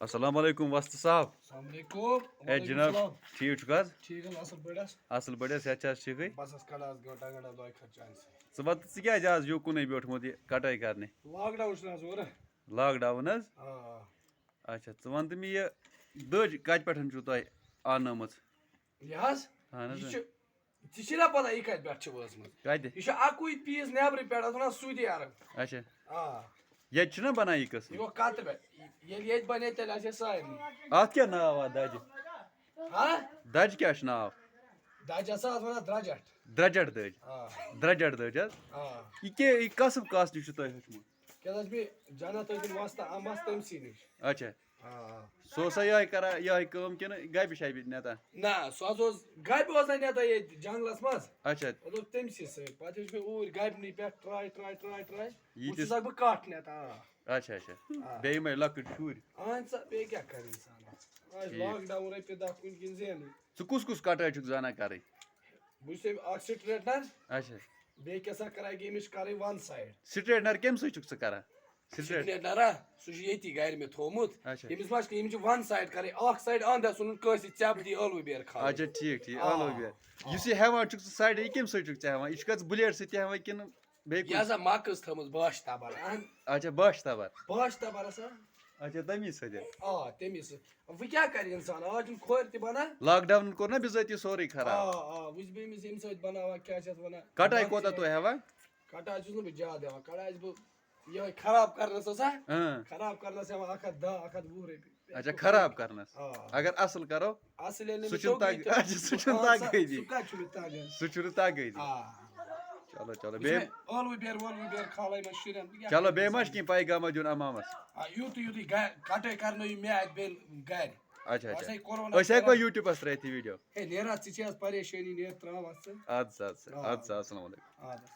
السلام علیکم وسط صاحب. السلام علیکم. اے جناب ٹھیک چھُکھ حظ؟ ٹھیک حظ اصل پٲٹھۍ حظ. اصل پٲٹھۍ حظ صحت چھا حظ ٹھیکٕے؟ بس حظ کڑا حظ گنٹا گنٹا دۄیہِ خٲطرٕ چانہِ سۭتۍ. ژٕ وَن ژٕ کیٛازِ آز یوکُنُے بیوٗٹھمُت یہِ کَٹٲے کَرنہِ؟ لاک ڈاوُن چھُنہٕ حظ اورٕ. لاک ڈاوُن حظ؟ اچھا ژٕ وَن تہٕ مےٚ یہِ دٔج کَتہِ پٮ۪ٹھ چھُو تۄہہِ آنٲمٕژ؟ یہِ حظ اہن حظ یہِ چھُ ژےٚ چھِ نا پتہ یہِ کتہِ پٮ۪ٹھ چھِ وٲژمٕژ؟ کَتہِ؟ یہِ چھُ اَکُے پیٖس نٮ۪برٕ پٮ۪ٹھ اَتھ وَنان سعوٗدی عرب. اچھا آ ییٚتہِ چھُنہ بَنان یہِ یہِ قٕسٕم؟ گوٚو کَتہٕ پٮ۪ٹھ ییٚلہِ ییٚتہِ بَنے تیٚلہِ آسہِ ہے سارنٕے. اَتھ کیٛاہ ناو اَتھ دَجہِ؟ ہاں دَجہِ کیٛاہ چھُ ناو؟ دَجہِ ہسا اَتھ وَنان درٛجٹ. درٛجَٹ دٔج. آ درٛجَٹ دٔج حظ؟ آ یہِ کیٛاہ یہِ کَسٕب کاسنہِ چھُو تۄہہِ ہیوٚچھمُت؟ کیٛاہ حظ بیٚیہِ جنت ٲسِن وۄستہٕ اَمبَس تٔمسٕے نِش. اچھا آ سُہ اوسا یِہوٚے کَران یِہوٚے کٲم کِنہٕ گَبہِ شَبہِ نٮ۪تان؟ نہ سُہ حظ اوس گَبہِ اوس نہ نٮ۪تان ییٚتہِ جنٛگلَس منٛز. اچھا پَتہٕ اوس تٔمسٕے سۭتۍ پَتہٕ ہیوٚچھ مےٚ اوٗرۍ گَبنٕے پٮ۪ٹھ ٹراے یہِ چھُسَکھ بہٕ کَٹھ نٮ۪تان. اچھا اچھا بیٚیہِ یِمَے لۄکٕٹۍ شُرۍ. اہن سا بیٚیہِ کیٛاہ کَرِ اِنسان آز لاک ڈاوُن رۄپیہِ دَہ کُنہِ کِنۍ زینٕے. ژٕ کُس کُس کَٹٲے چھُکھ زانان کَرٕنۍ؟ بہٕ چھُس اکھ سٹریٹنر اچھا بیٚیہِ کیٛاہ سا کَران أمِس چھِ کَرٕنۍ وَن سایڈ. سٹریٹنر کَمہِ سۭتۍ چھُکھ ژٕ کران؟ سٹریٹنر ہا سُہ چھُ ییٚتی گرِ مےٚ تھومُت. اچھا أمِس ما چھِ أمِس چھِ وَن سایڈ کَرٕنۍ اکھ سایڈ اَنٛد ژھٕنُن کٲنٛسہِ ژٮ۪پ دی ٲلوٕ بیرِ کھالُن. اچھا ٹھیٖک ٹھیٖک ٲلوٕ بیرِ. یُس یہِ ہٮ۪وان چھُکھ ژٕ سایڈٕ یہِ کَمہِ سۭتۍ چھُکھ ژٕ ہٮ۪وان؟ یہِ چھُکھا ژٕ بٕلیڈ سۭتۍ ہٮ۪وان کِنہٕ بیٚیہِ یہِ ہسا مۄکٕس تھٲمٕژ باش تبر. اچھا باش تبر. باش تبر ہسا. اچھا تَمی سۭتۍ. آ تٔمی سۭتۍ وۄنۍ کیٛاہ کَرِ اِنسان آز چھُنہٕ کھورِ تہِ بَنان. لاک ڈاوُنن کوٚر نا بِذٲتی سورُے آ خراب. آ وٕچھ بہٕ أمِس ییٚمہِ سۭتۍ بَناوان کیٛاہ چھِ اَتھ وَنان. کَٹٲے کوتاہ تُہۍ ہٮ۪وان؟ کَٹاے چھُس نہٕ بہٕ زیادٕ ہٮ۪وان کَڑاے چھُس بہٕ یِہوٚے خراب کَرنَس ہسا اۭں خراب کَرنَس ہٮ۪وان 110 120 رۄپیہِ. اچھا خراب کَرنَس. آ اگر اَصٕل کَرو اَصٕل ییٚلہِ سُہ نہٕ چھُنہٕ مےٚ توٚگٕے اچھا سُہ چھُنہٕ تَگٲنی. سُہ کَتہِ چھُ مےٚ تَگان. سُہ چھُنہٕ تَگٲنی. آ چلو چلو وٕچھ بیٚیہِ مےٚ ٲلوٕ بیرِ وٲلوٕ بیرِ کھالے مےٚ شُرٮ۪ن. چلو بیٚیہِ ما چھُ کیٚنٛہہ پیغاما دیُن اَمامَس؟ یُتُے یُتُے کَٹٲے کَرنٲیِو مےٚ اَتہِ بیٚیہِ گرِ. اچھا اچھا أسۍ أسۍ ہٮ۪کوا یوٗٹیوٗبَس ترٲیِتھ یہِ ویٖڈیو؟ ہے نیرا ژٕ چھِ حظ پریشٲنی نیرِ تراو اَتھ ژٕ. اَدٕ سا اَدٕ سا اَدٕ سا اَسلام علیکُم. اَدٕ